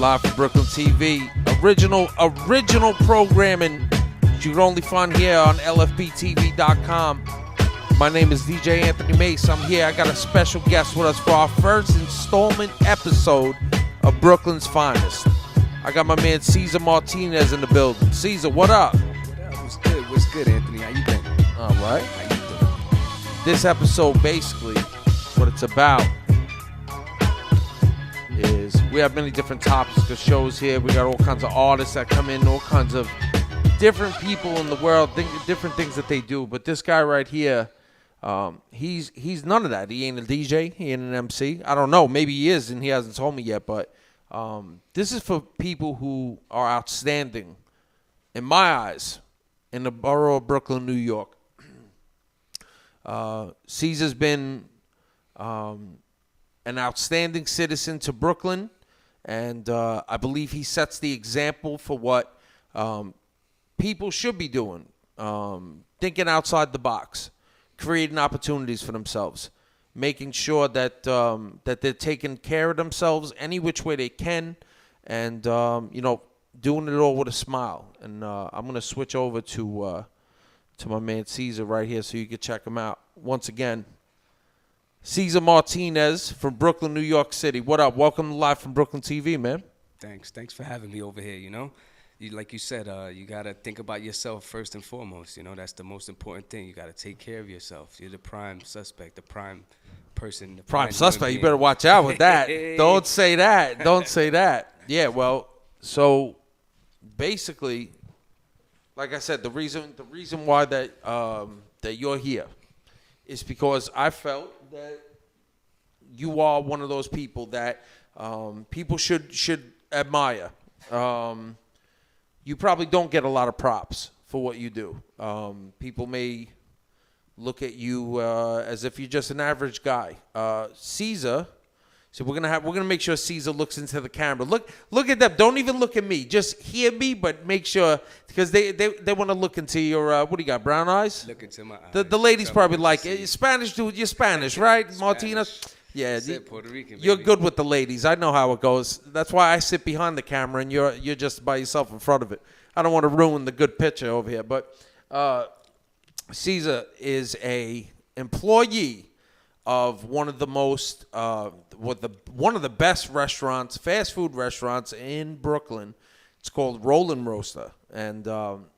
Live from Brooklyn TV. Original programming you can only find here on LFBTV.com. My name is DJ Anthony Mace. I'm here. I got a special guest with us for our first installment episode of Brooklyn's Finest. I got my man Cesar Martinez in the building. Cesar, what up? What's good? What's good, Anthony? How you been? All right. How you doing? This episode, basically, what it's about is we have many different topics of shows here. We got all kinds of artists that come in, all kinds of different people in the world, different things that they do. But this guy right here, he's none of that. He ain't a DJ. He ain't an MC. I don't know. Maybe he is, and he hasn't told me yet. But this is for people who are outstanding, in my eyes, in the borough of Brooklyn, New York. Caesar's been an outstanding citizen to Brooklyn, and I believe he sets the example for what people should be doing, thinking outside the box, creating opportunities for themselves, making sure that that they're taking care of themselves any which way they can, and doing it all with a smile. And I'm going to switch over to my man Cesar right here so you can check him out. Once again, Cesar Martinez from Brooklyn, New York City. What up? Welcome to Live from Brooklyn TV, man. Thanks for having me over here, Like you said, you got to think about yourself first and foremost. That's the most important thing. You got to take care of yourself. You're the prime suspect, the prime person. The prime suspect. You better watch out with that. Don't say that. Don't say that. Yeah, well, so basically, like I said, the reason why that you're here is because I felt that you are one of those people that people should admire. You probably don't get a lot of props for what you do. People may look at you as if you're just an average guy. Caesar, so we're gonna make sure Caesar looks into the camera. Look at them. Don't even look at me. Just hear me, but make sure, because they want to look into your what do you got? Brown eyes? Look into my eyes. The ladies probably like it. Spanish, dude. You're Spanish, right, Martinez? Yeah, Puerto Rican, you're baby. good with the ladies. I know how it goes. That's why I sit behind the camera and you're just by yourself in front of it. I don't want to ruin the good picture over here. But Caesar is a employee of one of the most one of the best restaurants, fast food restaurants in Brooklyn. It's called Rollin' Roaster, and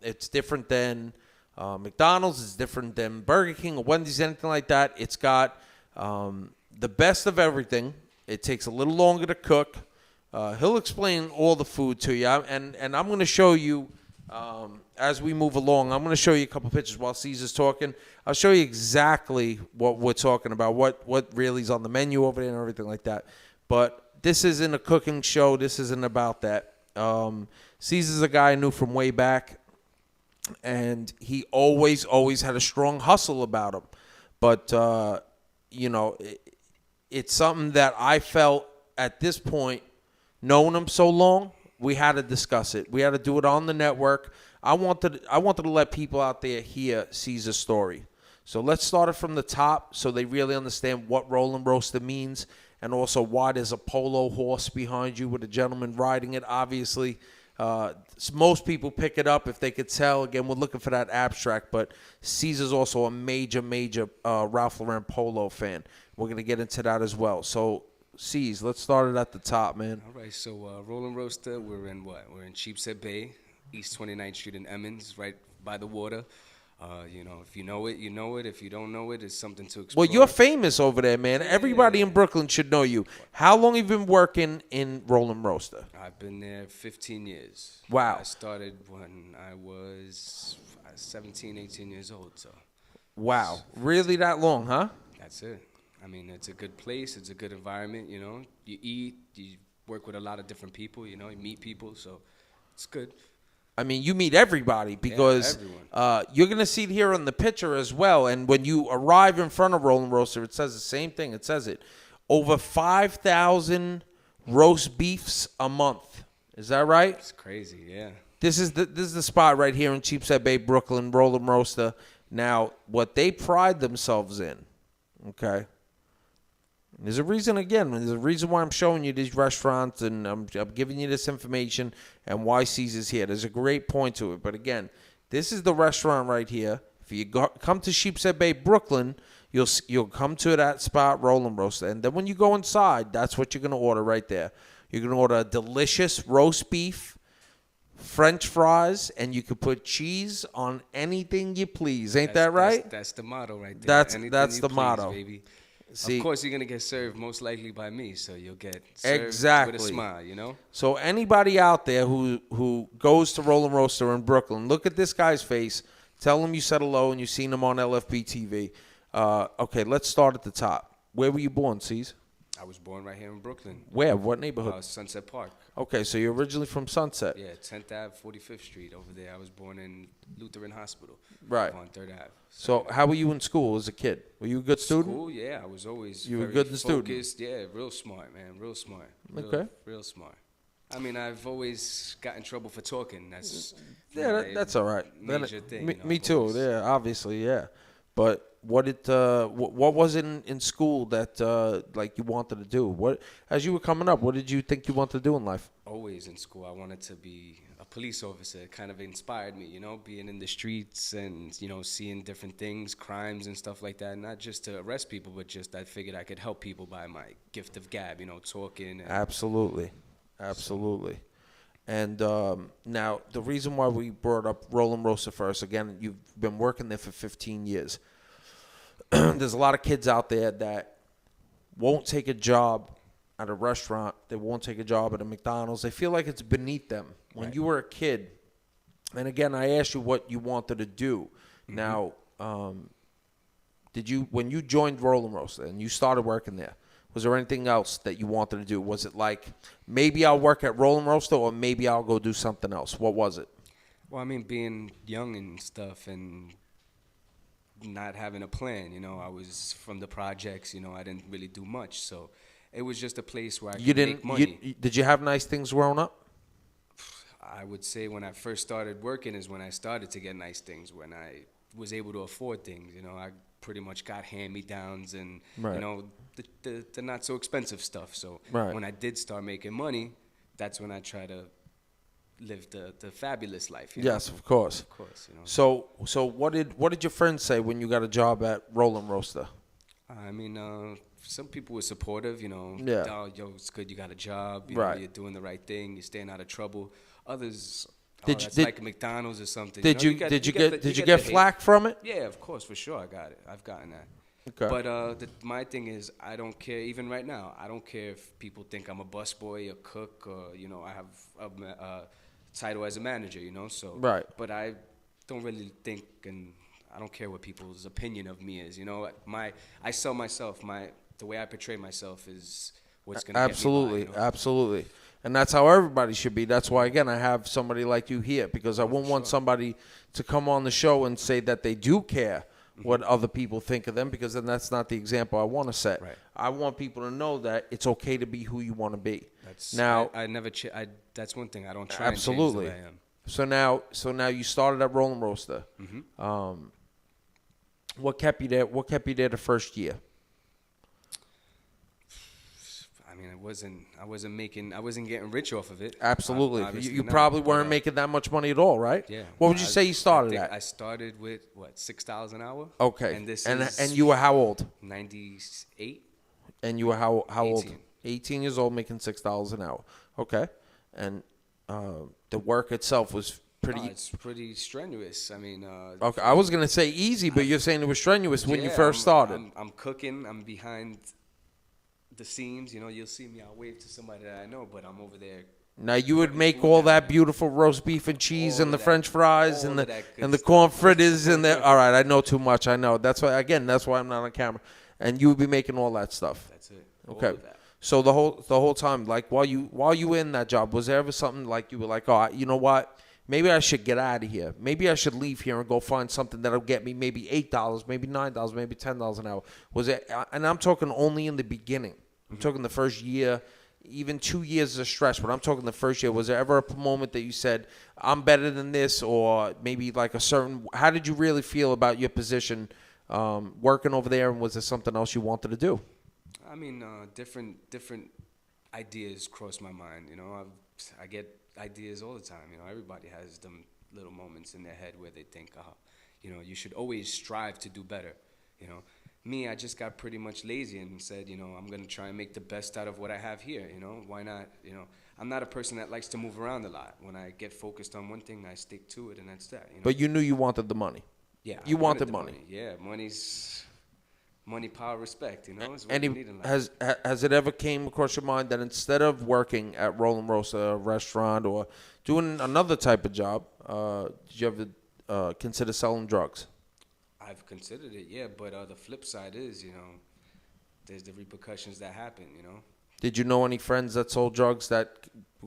it's different than McDonald's. It's different than Burger King or Wendy's, anything like that. It's got the best of everything. It takes a little longer to cook. He'll explain all the food to you, and I'm going to show you as we move along. I'm going to show you a couple pictures while Caesar's talking. I'll show you exactly what we're talking about, what really is on the menu over there and everything like that. But this isn't a cooking show. This isn't about that. Caesar's a guy I knew from way back, and he always had a strong hustle about him. But, it's something that I felt at this point, knowing him so long, we had to discuss it. We had to do it on the network. I wanted to let people out there hear Caesar's story. So let's start it from the top so they really understand what Rollin' Roaster means, and also why there's a polo horse behind you with a gentleman riding it. Obviously, most people pick it up if they could tell. Again, we're looking for that abstract, but Caesar's also a major Ralph Lauren polo fan. We're going to get into that as well. So, C's, let's start it at the top, man. All right, so Rollin' Roaster, we're in what? We're in Sheepshead Bay, East 29th Street in Emmons, right by the water. If you know it, you know it. If you don't know it, it's something to explore. Well, you're famous over there, man. Everybody in Brooklyn should know you. How long have you been working in Rollin' Roaster? I've been there 15 years. Wow. I started when I was 17, 18 years old. So. Wow. Really that long, huh? That's it. I mean, it's a good place. It's a good environment, You eat. You work with a lot of different people, You meet people. So it's good. I mean, you meet everybody because you're going to see it here on the picture as well. And when you arrive in front of Rollin' Roaster, it says the same thing. It says it. Over 5,000 roast beefs a month. Is that right? It's crazy, yeah. This is the spot right here in Sheepshead Bay, Brooklyn, Rollin' Roaster. Now, what they pride themselves in, okay, There's a reason, again, there's a reason why I'm showing you these restaurants and I'm giving you this information and why Caesar's here. There's a great point to it. But again, this is the restaurant right here. If you come to Sheepshead Bay, Brooklyn, you'll come to that spot, Rollin' Roaster. And then when you go inside, that's what you're going to order right there. You're going to order a delicious roast beef, French fries, and you could put cheese on anything you please. Ain't that right? That's the motto right there. That's the motto. Baby. See, of course, you're going to get served most likely by me, so you'll get served with a smile, you know? So anybody out there who goes to Rollin' Roaster in Brooklyn, look at this guy's face. Tell him you said hello and you've seen him on LFB TV. Okay, let's start at the top. Where were you born, C's? I was born right here in Brooklyn. Where? What neighborhood? Sunset Park. Okay, so you're originally from Sunset. Yeah, 10th Ave, 45th Street over there. I was born in Lutheran Hospital. Right. On 3rd Ave. So how were you in school as a kid? Were you a good student? School, yeah. I was always You were very good in focused. student? Yeah, real smart, man. Real smart. Okay. Real smart. I mean, I've always got in trouble for talking. That's That's all right. Major thing. Me too. Yeah, obviously, yeah. But what was it in school that like you wanted to do? What, as you were coming up, what did you think you wanted to do in life? Always in school, I wanted to be a police officer. It kind of inspired me, you know, being in the streets and, you know, seeing different things, crimes and stuff like that. Not just to arrest people, but just I figured I could help people by my gift of gab, you know, talking. And Absolutely. And now, the reason why we brought up Rollin' Roaster first, again, you've been working there for 15 years. There's a lot of kids out there that won't take a job at a restaurant. They won't take a job at a McDonald's. They feel like it's beneath them. When you were a kid, and again, I asked you what you wanted to do. Mm-hmm. Now, when you joined Rollin' Roaster and you started working there, was there anything else that you wanted to do? Was it like, maybe I'll work at Rollin' Roaster or maybe I'll go do something else? What was it? Well, I mean, being young and stuff and not having a plan, you know, I was from the projects, you know, I didn't really do much. So it was just a place where I could make money. Did you have nice things growing up? I would say when I first started working is when I started to get nice things, when I was able to afford things. You know, I pretty much got hand-me-downs and, you know, the not so expensive stuff. So when I did start making money, that's when I try to live the fabulous life. You know? Yes, of course. Of course, you know. So what did your friends say when you got a job at Rollin' Roaster? I mean, some people were supportive, you know. Yeah. Oh, yo, it's good you got a job. You know, you're doing the right thing. You're staying out of trouble. Others, that's like McDonald's or something. Did you get flack from it? Yeah, of course, for sure. I got it. I've gotten that. Okay. But my thing is, I don't care. Even right now, I don't care if people think I'm a busboy, a cook, or, you know, I have a title as a manager, you know. So. Right. But I don't really think, and I don't care what people's opinion of me is. You know, I sell myself. The way I portray myself is what's going to get me by, you know? Absolutely. And that's how everybody should be. That's why, again, I have somebody like you here, because I wouldn't want somebody to come on the show and say that they do care what other people think of them, because then that's not the example I want to set. Right. I want people to know that it's okay to be who you want to be. That's one thing. I don't try and change the way I am. So now you started at Rollin' Roaster. Mm-hmm. What kept you there? What kept you there the first year? I mean, I wasn't getting rich off of it. Absolutely. You probably weren't making that much money at all, right? Yeah. What would you say you started at? I started with, $6 an hour? Okay. And you were how old? 98. And you were how old? 18. 18 years old, making $6 an hour. Okay. And the work itself was pretty... it's pretty strenuous. I mean... okay, I was going to say easy, but you're saying it was strenuous when you first started. I'm cooking. I'm behind the scenes. You know, you'll see me. I'll wave to somebody that I know, but I'm over there. Now, you would make all that beautiful roast beef and cheese and the French fries and the corn fritters and the... All right, I know too much. I know. That's why I'm not on camera. And you would be making all that stuff. That's it. Okay. So the whole time, like while you were in that job, was there ever something like you were like, oh, you know what? Maybe I should get out of here. Maybe I should leave here and go find something that'll get me maybe $8, maybe $9, maybe $10 an hour. Was it? And I'm talking only in the beginning. I'm talking the first year, even 2 years is a stretch, but I'm talking the first year. Was there ever a moment that you said, I'm better than this, or maybe like a certain? How did you really feel about your position working over there, and was there something else you wanted to do? I mean, different ideas cross my mind. You know, I get ideas all the time. You know, everybody has them little moments in their head where they think, oh, you know, you should always strive to do better. You know, me, I just got pretty much lazy and said, you know, I'm gonna try and make the best out of what I have here. You know, why not? You know, I'm not a person that likes to move around a lot. When I get focused on one thing, I stick to it, and that's that. You know? But you knew you wanted the money. Yeah, You I wanted the money. Yeah, money's money, power, respect. You know, is what you need in life. Has it ever came across your mind that instead of working at Roland Rosa, a restaurant, or doing another type of job, did you ever consider selling drugs? I've considered it, yeah, but the flip side is, you know, there's the repercussions that happen, you know. Did you know any friends that sold drugs that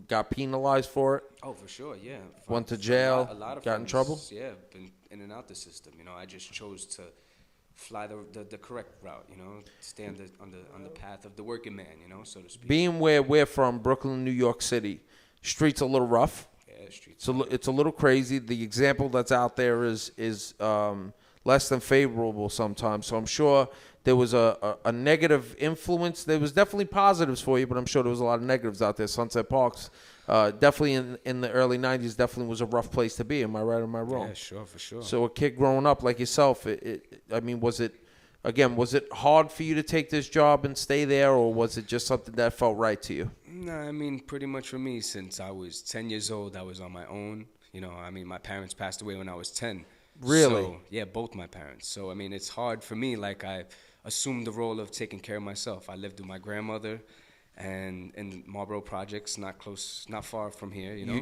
got penalized for it? Oh, for sure, yeah. Went to jail, a lot of got in friends, trouble? Yeah, been in and out the system. You know, I just chose to fly the correct route, you know, stay on the path of the working man, you know, so to speak. Being where we're from, Brooklyn, New York City, streets a little rough. Yeah, streets. It's a little crazy. The example that's out there is less than favorable sometimes. So I'm sure there was a negative influence. There was definitely positives for you, but I'm sure there was a lot of negatives out there. Sunset Parks, definitely in the early 90s, definitely was a rough place to be. Am I right or am I wrong? Yeah, sure, for sure. So a kid growing up like yourself, I mean, was it hard for you to take this job and stay there, or was it just something that felt right to you? Nah, I mean, pretty much for me, since I was 10 years old, I was on my own. You know, I mean, my parents passed away when I was 10. Really? So, yeah, both my parents. So, I mean, it's hard for me. Like, I assumed the role of taking care of myself. I lived with my grandmother and in Marlboro Projects, not far from here, you know.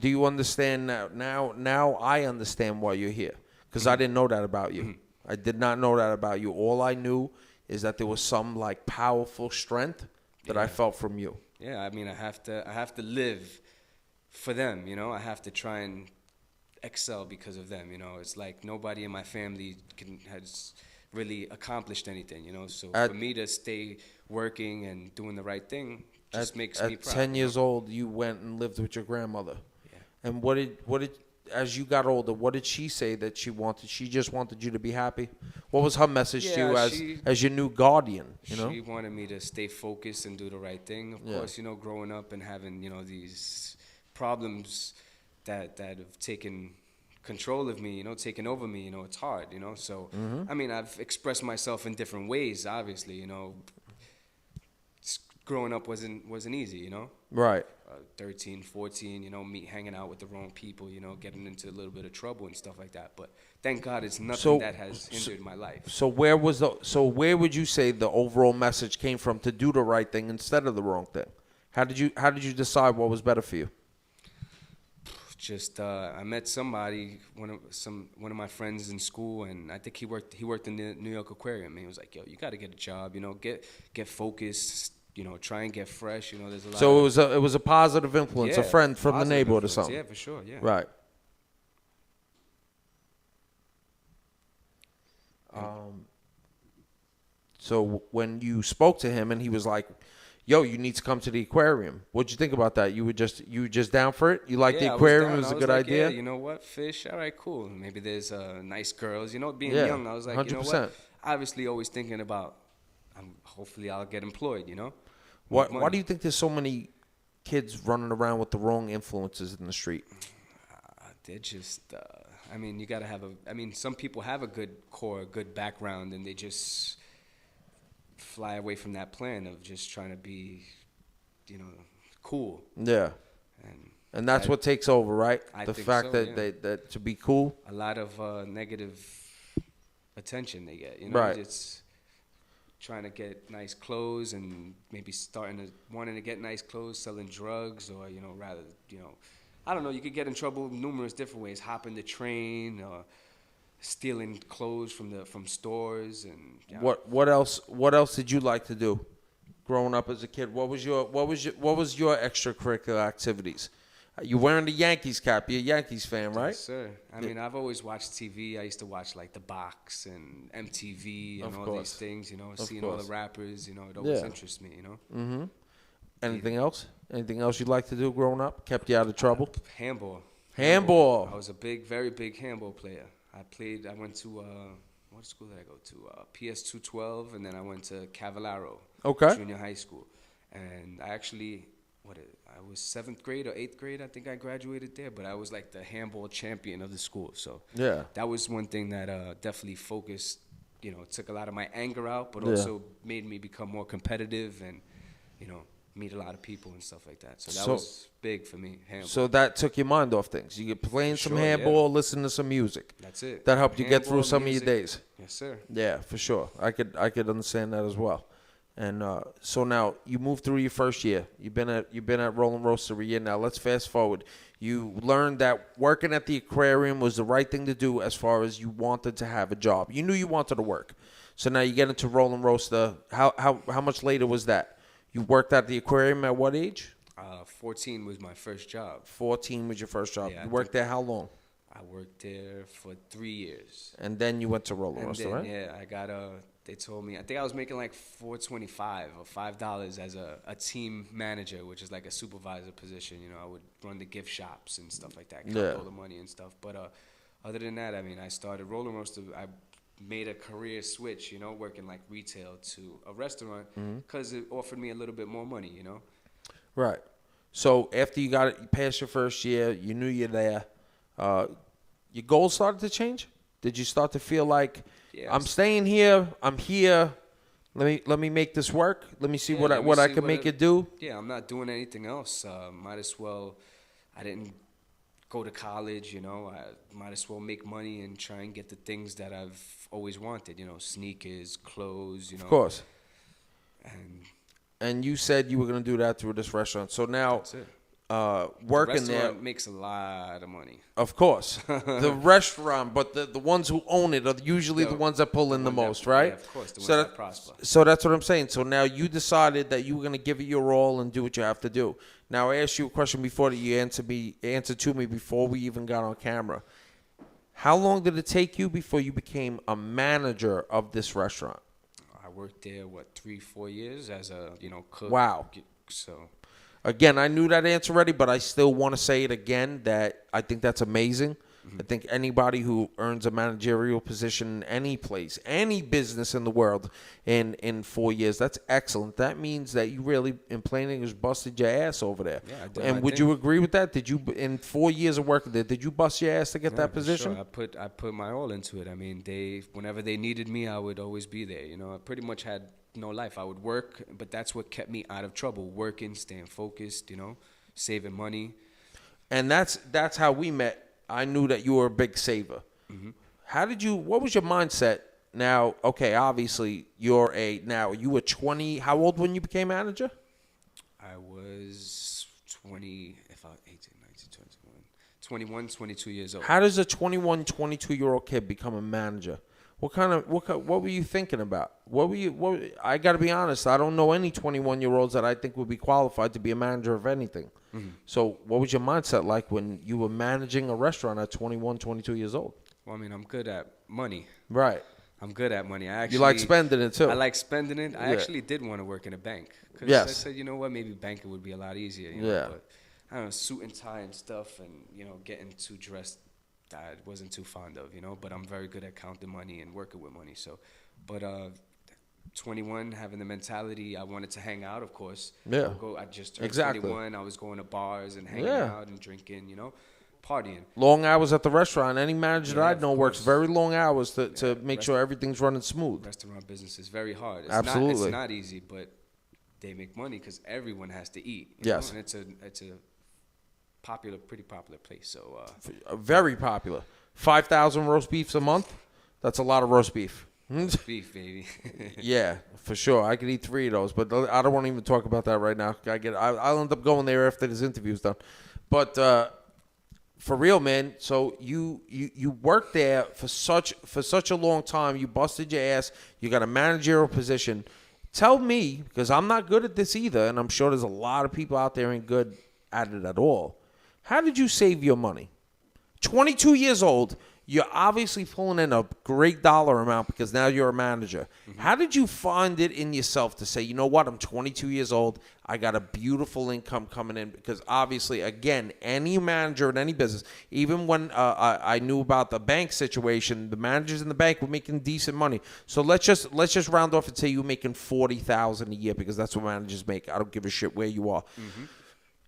Do you understand now? Now I understand why you're here, because I didn't know that about you. I did not know that about you. All I knew is that there was some like powerful strength that I felt from you. Yeah, I mean, I have to live for them, you know. I have to try and excel because of them, you know. It's like nobody in my family has really accomplished anything, you know. So for me to stay working and doing the right thing just makes me proud. At 10 years old, you went and lived with your grandmother. Yeah. And what did as you got older, what did she say that she wanted? She just wanted you to be happy? What was her message to you as your new guardian, you know? She wanted me to stay focused and do the right thing. Of course, you know, growing up and having, you know, these problems that have taken control of me, you know, taken over me, you know, it's hard, you know. So, I mean, I've expressed myself in different ways, obviously, you know. Growing up wasn't easy, you know. Right. 13, 14, you know, me hanging out with the wrong people, you know, getting into a little bit of trouble and stuff like that. But thank God it's nothing that has hindered my life. So where would you say the overall message came from to do the right thing instead of the wrong thing? How did you decide what was better for you? Just I met somebody, one of my friends in school, and I think he worked in the New York Aquarium. And he was like, "Yo, you got to get a job, you know, get focused, you know, try and get fresh, you know." There's a lot. So it was a positive influence, a friend from the neighborhood or something. Yeah, for sure. Yeah. Right. So when you spoke to him and he was like, "Yo, you need to come to the aquarium," what'd you think about that? You were just down for it? You like the aquarium? It was a good idea? Yeah, you know what? Fish, all right, cool. Maybe there's nice girls. You know, being Yeah, young, I was like, 100%. you know what? Obviously, always thinking about, hopefully I'll get employed, you know? Why do you think there's so many kids running around with the wrong influences in the street? They're just, I mean, you got to have some people have a good core, a good background, and they just fly away from that plan of just trying to be, you know, cool. Yeah. And that's what takes over, right? I the think fact so, that to be cool. A lot of negative attention they get, you know. Right. It's trying to get nice clothes and maybe wanting to get nice clothes, selling drugs, or, you know, rather, you know, I don't know. You could get in trouble numerous different ways. Hopping the train, or stealing clothes from stores, and you know. What else did you like to do growing up as a kid? What was your extracurricular activities? You wearing the Yankees cap? You're a Yankees fan, right? Yes, sir. I mean, I've always watched TV. I used to watch like The Box and MTV and all these things. You know, seeing all the rappers. You know, it always interests me. You know. Mm-hmm. Anything else? Anything else you'd like to do growing up? Kept you out of trouble? Handball. Handball. I was a very big handball player. I went to what school did I go to? PS 212, and then I went to Cavallaro Okay. Junior High School. And I actually, I was 7th grade or 8th grade, I think I graduated there, but I was like the handball champion of the school. So Yeah. that was one thing that definitely focused, took a lot of my anger out, but Yeah. also made me become more competitive and, meet a lot of people and stuff like that. So that was big for me, handball. So that took your mind off things. You get playing some handball, listening to some music. That's it. That helped you get through Handball, some music. of your days. Yes, sir. Yeah, for sure. I could understand that as well. And so now you moved through your first year. You've been at Rolling Roaster a year now. Let's fast forward. You learned that working at the aquarium was the right thing to do as far as you wanted to have a job. You knew you wanted to work. So now you get into Rolling Roaster. How much later was that? You worked at the aquarium at what age? 14 was my first job. 14 was your first job. Yeah, You worked there how long? I worked there for 3 years. And then you went to Rolling And Roaster, then, right? yeah, I got they told me, I think I was making like $4.25 or $5 as a team manager, which is like a supervisor position. I would run the gift shops and stuff like that, count all the money and stuff. But other than that, I mean, I started Rolling Roaster. I made a career switch, working like retail to a restaurant because it offered me a little bit more money, Right. So after you passed your first year, you knew you're there. Your goals started to change? Did you start to feel like, I'm staying here, I'm here, let me make this work, let me see what I can make it do? Yeah, I'm not doing anything else. Might as well, I didn't go to college, I might as well make money and try and get the things that I've always wanted, sneakers, clothes, Of course. And you said you were going to do that through this restaurant. So now, that's it. Working the there, restaurant makes a lot of money. of course, the restaurant, but the ones who own it are usually the ones that pull in the most, right? Yeah, of course, the ones So that prosper. So that's what I'm saying. So now you decided that you were going to give it your all and do what you have to do. Now I asked you a question before that you answered to me before we even got on camera. How long did it take you before you became a manager of this restaurant? I worked there 3-4 years as a cook. Wow. So. Again, I knew that answer already, but I still want to say it again that I think that's amazing. I think anybody who earns a managerial position in any place, any business in the world in 4 years, that's excellent. That means that you really, in plain English, busted your ass over there. Yeah, I did. And would you agree with that? Did you, in 4 years of work there, did you bust your ass to get that position? Sure. I put my all into it. I mean, whenever they needed me, I would always be there. I pretty much had no life. I would work, but that's what kept me out of trouble. Working, staying focused, saving money. And that's how we met. I knew that you were a big saver. What was your mindset? Now, okay, obviously you were 20. How old when you became manager? I was 20, 18, 19, 21, 22 years old. How does a 21, 22-year-old kid become a manager? What were you thinking about? I got to be honest, I don't know any 21-year-olds that I think would be qualified to be a manager of anything. So what was your mindset like when you were managing a restaurant at 21, 22 years old? Well, I mean, I'm good at money. Right. I'm good at money. You like spending it, too. I like spending it. I actually did want to work in a bank. Because Yes. I said, you know what, maybe banking would be a lot easier. Yeah. But, I don't know, suit and tie and stuff and, getting too dressed, I wasn't too fond of, But I'm very good at counting money and working with money. So, but 21, having the mentality, I wanted to hang out, of course. Yeah. I just turned Exactly. 21. I was going to bars and hanging out and drinking, partying. Long hours at the restaurant. Any manager that I of know works course. very long hours to make sure everything's running smooth. Restaurant business is very hard. Absolutely. It's not easy, but they make money because everyone has to eat. Yes. And it's a pretty popular place. So Very popular. 5,000 roast beefs a month. That's a lot of roast beef. beef, baby. Yeah, for sure. I could eat 3 of those, but I don't want to even talk about that right now. I'll end up going there after this interview's done. But for real, man. So you worked there for such a long time. You busted your ass. You got a managerial position. Tell me, because I'm not good at this either, and I'm sure there's a lot of people out there ain't good at it at all. How did you save your money? 22 years old. You're obviously pulling in a great dollar amount because now you're a manager. How did you find it in yourself to say, you know what, I'm 22 years old, I got a beautiful income coming in? Because obviously, again, any manager in any business, even when I knew about the bank situation, the managers in the bank were making decent money. So let's just round off and say you're making $40,000 a year, because that's what managers make. I don't give a shit where you are.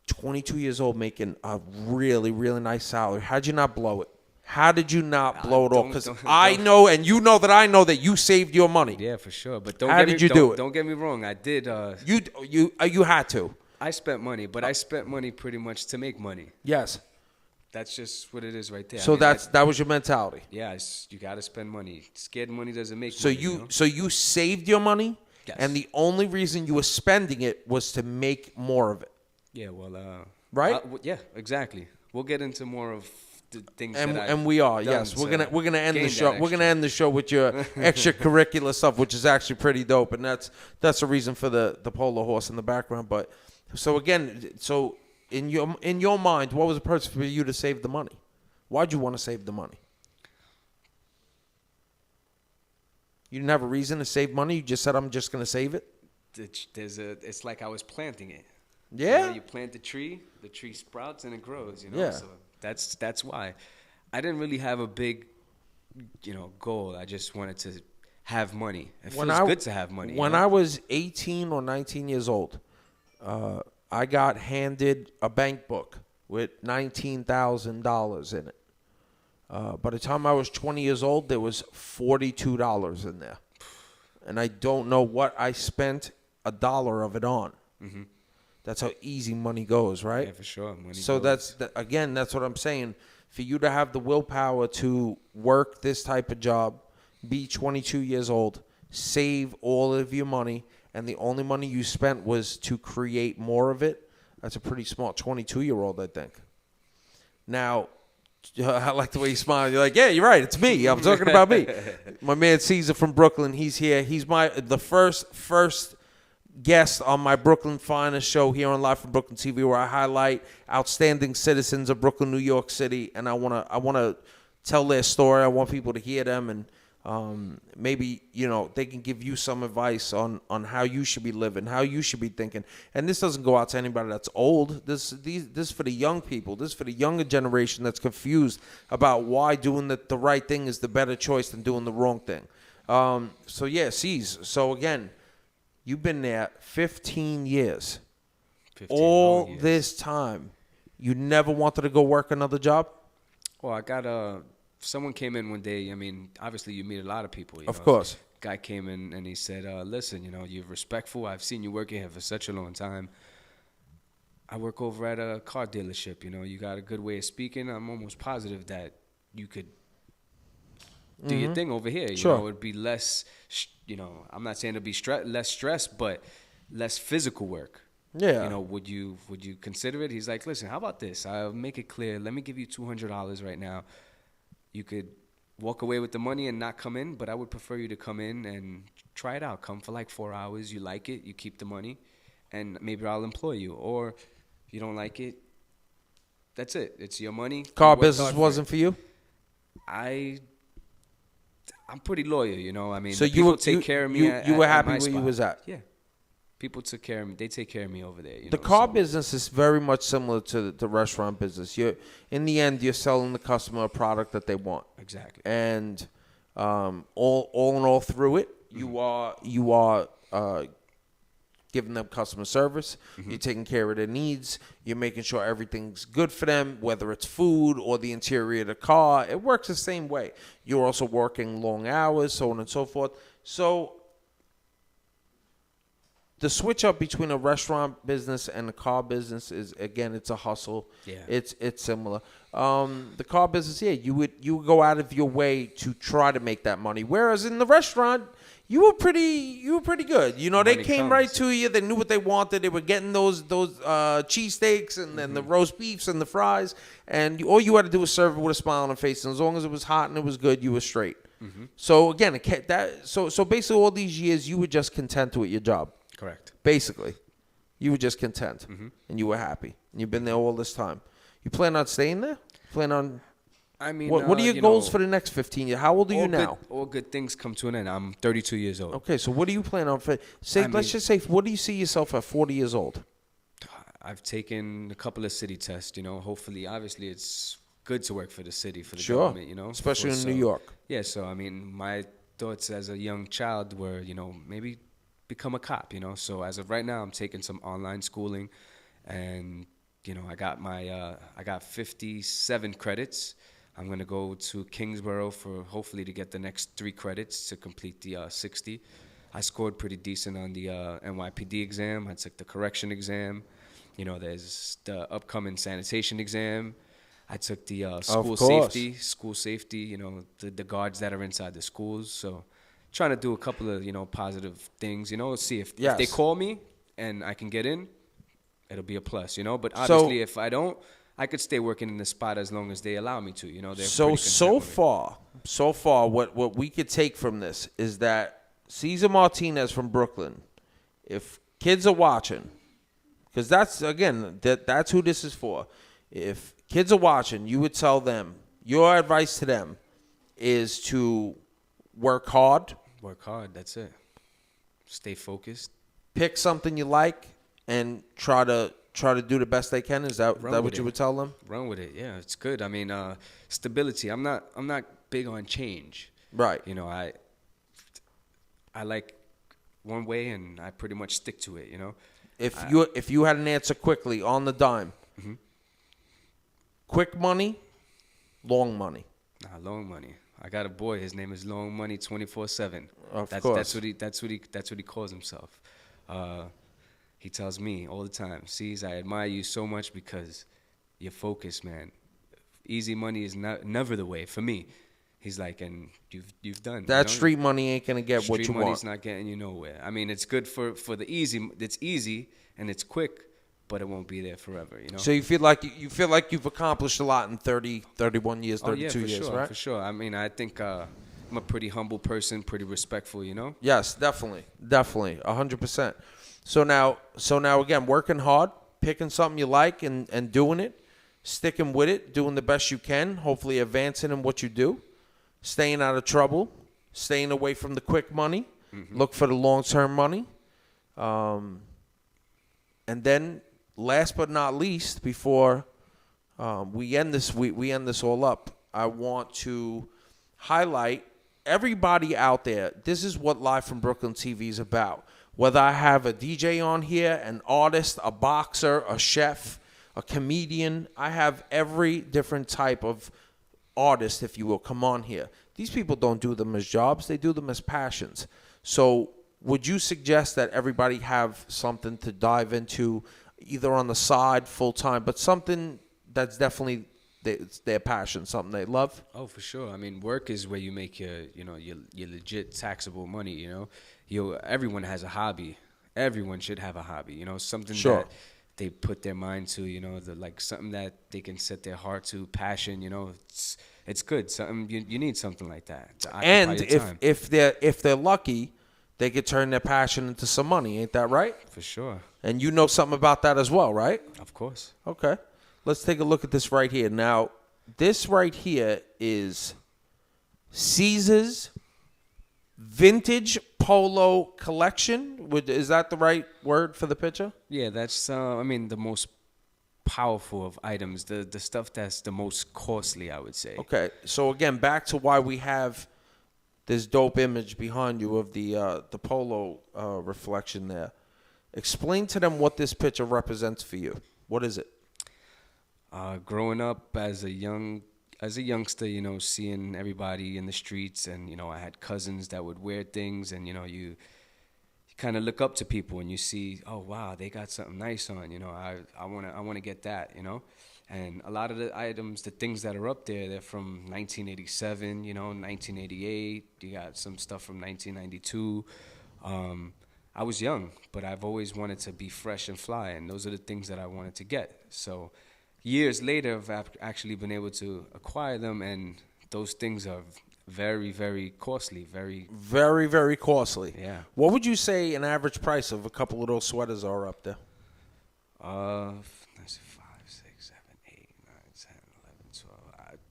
22 years old, making a really, really nice salary. How'd you not blow it? How did you not blow it off? Because I know, and you know that I know that you saved your money. Yeah, for sure. But How did you do it? Don't get me wrong. I did. You had to. I spent money, but I spent money pretty much to make money. Yes. That's just what it is right there. So that was your mentality. Yeah, you got to spend money. Scared money doesn't make So money. so you saved your money, Yes. and the only reason you were spending it was to make more of it. Yeah, well, Right? yeah, exactly. We'll get into more of the things And we are, yes. We're gonna end the show. We're gonna end the show with your extracurricular stuff, which is actually pretty dope, and that's the reason for the polo horse in the background. But so again, in your mind, what was the purpose for you to save the money? Why'd you want to save the money? You didn't have a reason to save money. You just said, "I'm just gonna save it." It's like I was planting it. Yeah. You know, you plant the tree sprouts and it grows. You know. Yeah. So that's why. I didn't really have a big, goal. I just wanted to have money. It feels good to have money. When I was 18 or 19 years old, I got handed a bank book with $19,000 in it. By the time I was 20 years old, there was $42 in there. And I don't know what I spent $1 of it on. Mm-hmm. That's how easy money goes, right? Yeah, for sure. So that's what I'm saying. For you to have the willpower to work this type of job, be 22 years old, save all of your money, and the only money you spent was to create more of it, that's a pretty smart 22-year-old, I think. Now, I like the way you smile. You're like, yeah, you're right. It's me. I'm talking about me. My man Caesar from Brooklyn, he's here. He's the first guest on my Brooklyn Finest show here on Live from Brooklyn TV, where I highlight outstanding citizens of Brooklyn, New York City, and I wanna tell their story. I want people to hear them, and maybe they can give you some advice on how you should be living, how you should be thinking. And this doesn't go out to anybody that's old. This is for the young people. This is for the younger generation that's confused about why doing the right thing is the better choice than doing the wrong thing. So yeah, So again, you've been there 15 years. 15 All years. this time, you never wanted to go work another job? Well, I got someone came in one day. I mean, obviously you meet a lot of people. Of course. Guy came in and he said, listen, you're respectful. I've seen you working here for such a long time. I work over at a car dealership. You got a good way of speaking. I'm almost positive that you could do your thing over here. Sure. It'd be less, I'm not saying it'd be less stress, but less physical work. Yeah. Would you consider it? He's like, listen, how about this? I'll make it clear. Let me give you $200 right now. You could walk away with the money and not come in, but I would prefer you to come in and try it out. Come for like 4 hours. You like it, you keep the money, and maybe I'll employ you. Or if you don't like it, that's it. It's your money. Car business wasn't for you? I'm pretty loyal, I mean, so people take care of me. You were happy my where spot. you was at? Yeah. People took care of me. They take care of me over there. The car business is very much similar to the restaurant business. In the end, you're selling the customer a product that they want. Exactly. And all in all through it, you are giving them customer service. Mm-hmm. You're taking care of their needs. You're making sure everything's good for them, whether it's food or the interior of the car. It works the same way. You're also working long hours, so on and so forth. So the switch up between a restaurant business and a car business is, again, it's a hustle. Yeah. It's similar. The car business, yeah, you would go out of your way to try to make that money. Whereas in the restaurant, you were pretty good. They came right to you. They knew what they wanted. They were getting those cheesesteaks and then the roast beefs and the fries. And all you had to do was serve it with a smile on your face. And as long as it was hot and it was good, you were straight. Mm-hmm. So again, so basically all these years, you were just content with your job. Correct. Basically, you were just content and you were happy. And you've been there all this time. You plan on staying there? I mean, What are your you goals know, for the next 15 years? How old are you now? all good things come to an end. I'm 32 years old. Okay, so what do you plan on for? Say, I let's mean, just say, what do you see yourself at 40 years old? I've taken a couple of city tests, you know. Hopefully, obviously, it's good to work for the city, for the Sure. government, you know. Especially in New York. Yeah, so, I mean, my thoughts as a young child were, you know, maybe become a cop, you know. So, as of right now, I'm taking some online schooling. And, you know, I got 57 credits. I'm going to go to Kingsborough for hopefully to get the next 3 credits to complete the 60. I scored pretty decent on the NYPD exam. I took the correction exam. You know, there's the upcoming sanitation exam. I took the school safety, you know, the guards that are inside the schools. So trying to do a couple of, you know, positive things, you know, see if they call me and I can get in, it'll be a plus, you know. But obviously, if I don't, I could stay working in the spot as long as they allow me to, you know. So far, what we could take from this is that Cesar Martinez from Brooklyn, if kids are watching, because that's who this is for. If kids are watching, you would tell them, your advice to them is to work hard. Work hard, that's it. Stay focused. Pick something you like and try to do the best they can. Is that what you would tell them? Run with it. Yeah, it's good. I mean, stability. I'm not big on change. Right. You know, I like one way and I pretty much stick to it, you know. If you had an answer quickly on the dime. Mm-hmm. Quick money, long money. Nah, long money. I got a boy. His name is Long Money 24/7. Of course. That's what he calls himself. He tells me all the time, "C's, I admire you so much because you're focused, man. Easy money is never the way for me." He's like, and you've done that. You know? Street money ain't gonna get what you want. Street money's not getting you nowhere. I mean, it's good for the easy. It's easy and it's quick, but it won't be there forever, you know. So you feel like you've accomplished a lot in 30, 31 years, 32 years, sure, right? For sure. I mean, I think I'm a pretty humble person, pretty respectful, you know. Yes, definitely, 100%. So now again, working hard, picking something you like and doing it, sticking with it, doing the best you can, hopefully advancing in what you do, staying out of trouble, staying away from the quick money, look for the long-term money. And then last but not least, before we end this all up, I want to highlight everybody out there. This is what Live from Brooklyn TV is about. Whether I have a DJ on here, an artist, a boxer, a chef, a comedian, I have every different type of artist, if you will, come on here. These people don't do them as jobs. They do them as passions. So would you suggest that everybody have something to dive into, either on the side, full-time, but something that's definitely their passion, something they love? Oh, for sure. I mean, work is where you make your legit taxable money, you know. Everyone has a hobby. Everyone should have a hobby, you know, something that they put their mind to, you know, like something that they can set their heart to, passion, you know. It's good. Something you need something like that to occupy your time. if they're lucky, they could turn their passion into some money. Ain't that right? For sure. And you know something about that as well, right? Of course. Okay. Let's take a look at this right here. Now, this right here is Caesar's vintage polo collection. Is that the right word for the picture? Yeah, that's I mean, the most powerful of items, the stuff that's the most costly, I would say. Okay. So again, back to why we have this dope image behind you of the polo reflection there. Explain to them what this picture represents for you. What is it? Growing up as a youngster, you know, seeing everybody in the streets, and you know, I had cousins that would wear things, and you know, you kind of look up to people, and you see, oh wow, they got something nice on, you know, I wanna get that, you know, and a lot of the items, the things that are up there, they're from 1987, you know, 1988. You got some stuff from 1992. I was young, but I've always wanted to be fresh and fly, and those are the things that I wanted to get. So years later, I've actually been able to acquire them, and those things are very, very costly. Very, very costly. Yeah. What would you say an average price of a couple of those sweaters are up there? Let's see, 5, 6, 7, 8, 9, 10, 11, 12.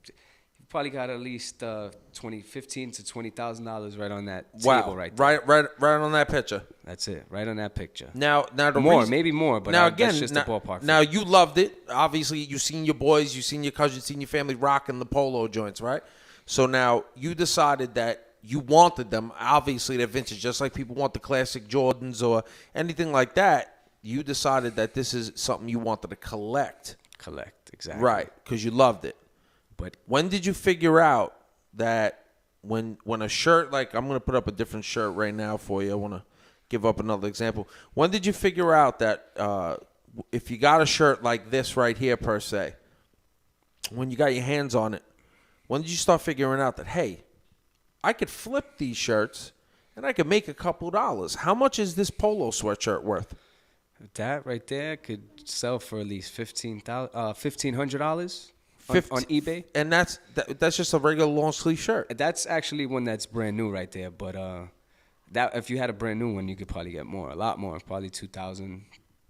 Probably got at least $15,000 to $20,000 right on that Wow. table right there. Right on that picture. That's it, right on that picture. Now the More, maybe more, but now again, that's just a ballpark. Now you loved it. Obviously, you seen your boys, you seen your cousins, seen your family rocking the polo joints, right? So now you decided that you wanted them. Obviously, they're vintage, just like people want the classic Jordans or anything like that. You decided that this is something you wanted to collect. Collect, exactly. Right, because you loved it. But when did you figure out that when a shirt, like I'm going to put up a different shirt right now for you. I want to give up another example. When did you figure out that if you got a shirt like this right here per se, when you got your hands on it, when did you start figuring out that, hey, I could flip these shirts and I could make a couple dollars? How much is this polo sweatshirt worth? that right there could sell for at least $1,500 on eBay. And that's just a regular long sleeve shirt. That's actually one that's brand new right there. But that if you had a brand new one, you could probably get more, a lot more, probably $2,000,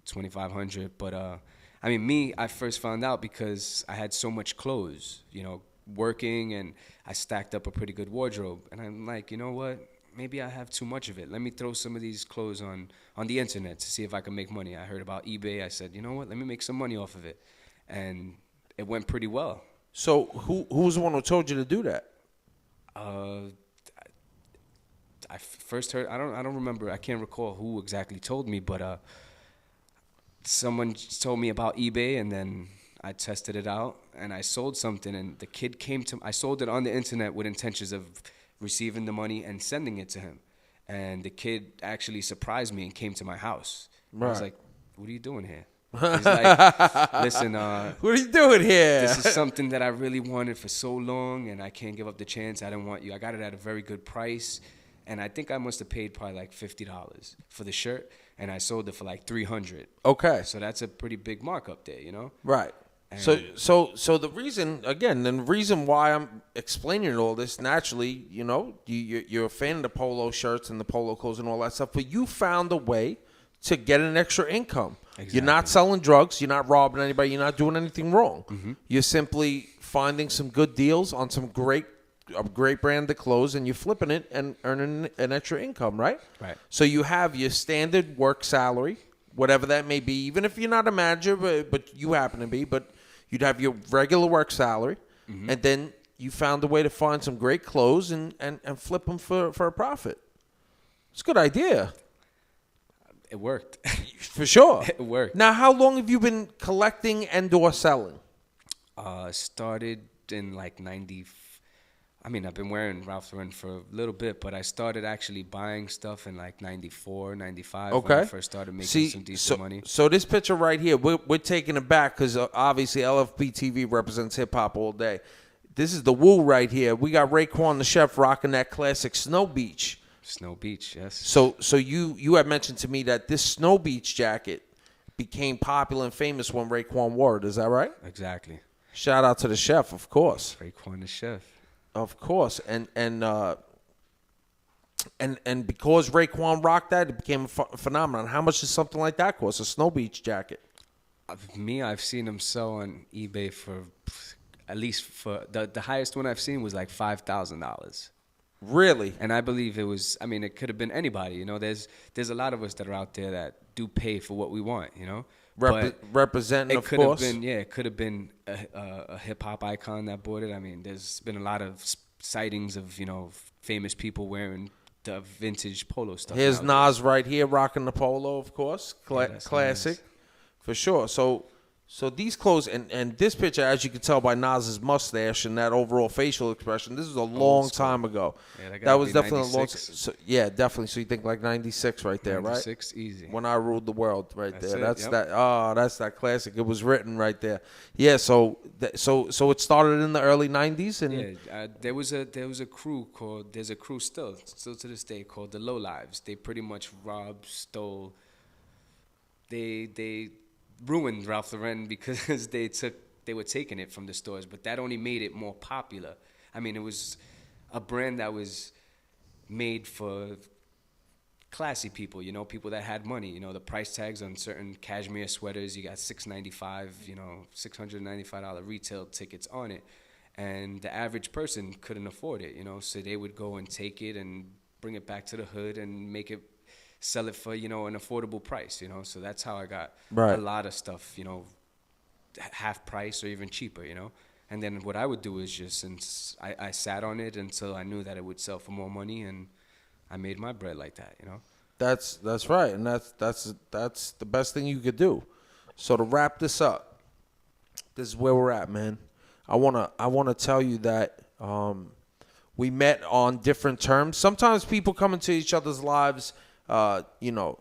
$2,500. But I mean, I first found out because I had so much clothes, working, and I stacked up a pretty good wardrobe. And I'm like, you know what? Maybe I have too much of it. Let me throw some of these clothes on the internet to see if I can make money. I heard about eBay. I said, you know what? Let me make some money off of it. And it went pretty well. So who was the one who told you to do that? I first heard. I don't remember. I can't recall who exactly told me, but someone told me about eBay, and then I tested it out, and I sold something. And the kid came to. I sold it on the internet with intentions of receiving the money and sending it to him. And the kid actually surprised me and came to my house. Right. I was like, "What are you doing here?" He's like, "Listen, what are you doing here? This is something that I really wanted for so long, and I can't give up the chance. I don't want you. I got it at a very good price, and I think I must have paid probably like $50 for the shirt, and I sold it for like $300. Okay. So that's a pretty big markup there, Right. And So the reason, again, the reason why I'm explaining all this, naturally, you're a fan of the polo shirts and the polo clothes and all that stuff, but you found a way to get an extra income. Exactly. You're not selling drugs. You're not robbing anybody. You're not doing anything wrong. Mm-hmm. You're simply finding some good deals on some great brand of clothes, and you're flipping it and earning an extra income, right? Right. So you have your standard work salary, whatever that may be, even if you're not a manager, but you happen to be, but you'd have your regular work salary, mm-hmm. and then you found a way to find some great clothes and flip them for a profit. It's a good idea. It worked. For sure. It worked. Now, how long have you been collecting and or selling? Started in like 90. I mean, I've been wearing Ralph Lauren for a little bit, but I started actually buying stuff in like 94, 95 Okay. when I first started making some decent money. So this picture right here, we're taking it back because obviously LFP TV represents hip-hop all day. This is the Woo right here. We got Raekwon the Chef rocking that classic Snow Beach. Snow Beach, yes. So you had mentioned to me that this Snow Beach jacket became popular and famous when Raekwon wore it. Is that right? Exactly. Shout out to the chef, of course. Raekwon the Chef. Of course, and because Raekwon rocked that, it became a phenomenon. How much does something like that cost? A Snow Beach jacket? I've seen them sell on eBay for at least for the highest one I've seen was like $5,000. Really? And I believe it was. I mean, it could have been anybody. There's a lot of us that are out there that do pay for what we want. Representing, it of could course. have been, it could have been a hip hop icon that bought it. I mean, there's been a lot of sightings of famous people wearing the vintage polo stuff. Here's nowadays. Nas right here rocking the polo, of course, classic, nice. For sure. So these clothes and this picture, as you can tell by Nas's mustache and that overall facial expression, this was a long time ago. Yeah, that was definitely 96. a long. So, yeah, definitely. So you think like 96 right there, 96, right? easy. When I ruled the world, right That's there. it, That's yep. that. Oh, that's that classic. It was written right there. Yeah. So it started in the early 90s, and there was a crew called. There's a crew still to this day called the Low Lives. They pretty much robbed, stole. They ruined Ralph Lauren because they were taking it from the stores, but that only made it more popular. I mean, it was a brand that was made for classy people, people that had money. The price tags on certain cashmere sweaters, you got $695, $695 retail tickets on it. and the average person couldn't afford it, you know. So they would go and take it and bring it back to the hood and sell it for, you know, an affordable price, you know. So that's how I got a lot of stuff, you know, half price or even cheaper, you know. And then what I would do is just, since I sat on it until I knew that it would sell for more money, and I made my bread like that, you know. That's right, and that's the best thing you could do. So to wrap this up, this is where we're at, man. I wanna tell you that we met on different terms. Sometimes people come into each other's lives, you know,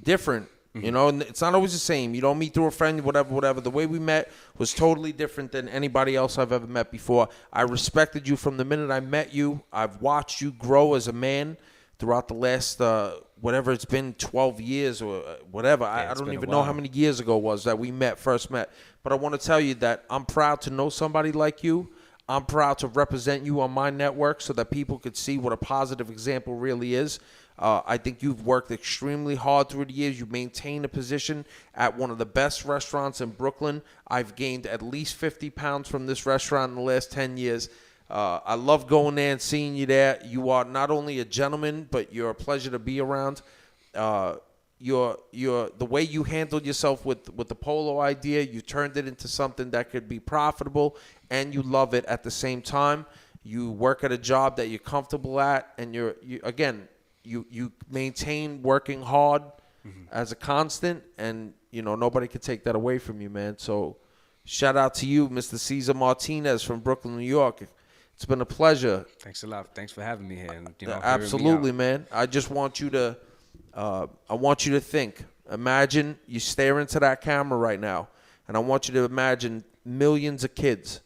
different. You know, and it's not always the same. You don't meet through a friend, whatever. The way we met was totally different than anybody else I've ever met before. I respected you from the minute I met you. I've watched you grow as a man throughout the last, whatever it's been, 12 years or whatever. Yeah, I don't even know how many years ago it was that we first met. But I want to tell you that I'm proud to know somebody like you. I'm proud to represent you on my network so that people could see what a positive example really is. I think you've worked extremely hard through the years. You've maintained a position at one of the best restaurants in Brooklyn. I've gained at least 50 pounds from this restaurant in the last 10 years. I love going there and seeing you there. You are not only a gentleman, but you're a pleasure to be around. You're the way you handled yourself with the polo idea, you turned it into something that could be profitable, and you love it at the same time. You work at a job that you're comfortable at, and you maintain working hard as a constant, and you know nobody could take that away from you, man. So shout out to you, Mr. Cesar Martinez from Brooklyn, New York. It's been a pleasure. Thanks a lot. Thanks for having me here. And, you know, absolutely, man. I just want you to think. Imagine you stare into that camera right now, and I want you to imagine millions of kids.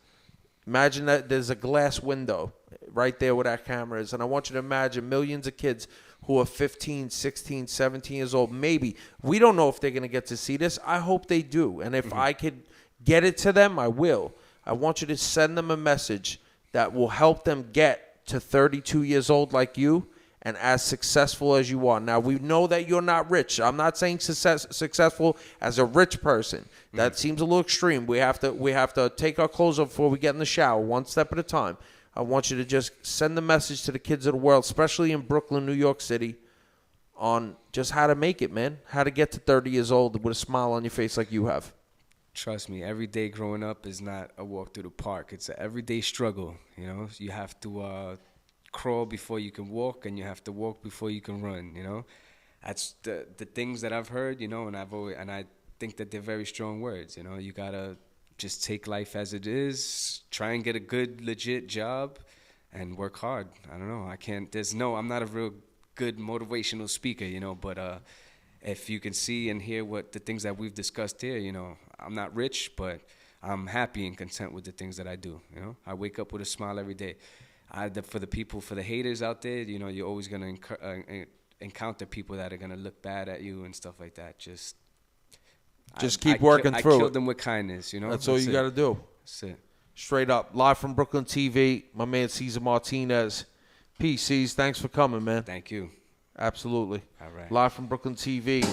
Imagine that there's a glass window right there where that camera is, and I want you to imagine millions of kids who are 15, 16, 17 years old. Maybe. We don't know if they're going to get to see this. I hope they do, and if I could get it to them, I will. I want you to send them a message that will help them get to 32 years old like you and as successful as you are. Now, we know that you're not rich. I'm not saying successful as a rich person. That seems a little extreme. We have to take our clothes off before we get in the shower, one step at a time. I want you to just send the message to the kids of the world, especially in Brooklyn, New York City, on just how to make it, man. How to get to 30 years old with a smile on your face like you have. Trust me, every day growing up is not a walk through the park. It's an everyday struggle, you know. You have to crawl before you can walk, and you have to walk before you can run, you know. That's the things that I've heard, you know, and I think that they're very strong words, you know. You got to just take life as it is, try and get a good, legit job, and work hard. I don't know. I'm not a real good motivational speaker, you know, but if you can see and hear what the things that we've discussed here, you know, I'm not rich, but I'm happy and content with the things that I do, you know. I wake up with a smile every day. For the haters out there, you know, you're always going to encounter people that are going to look bad at you and stuff like that. Just keep working through it. I killed them with kindness, you know. That's all you got to do. That's it. Straight up. Live from Brooklyn TV, my man Cesar Martinez. Peace, Cesar. Thanks for coming, man. Thank you. Absolutely. All right. Live from Brooklyn TV.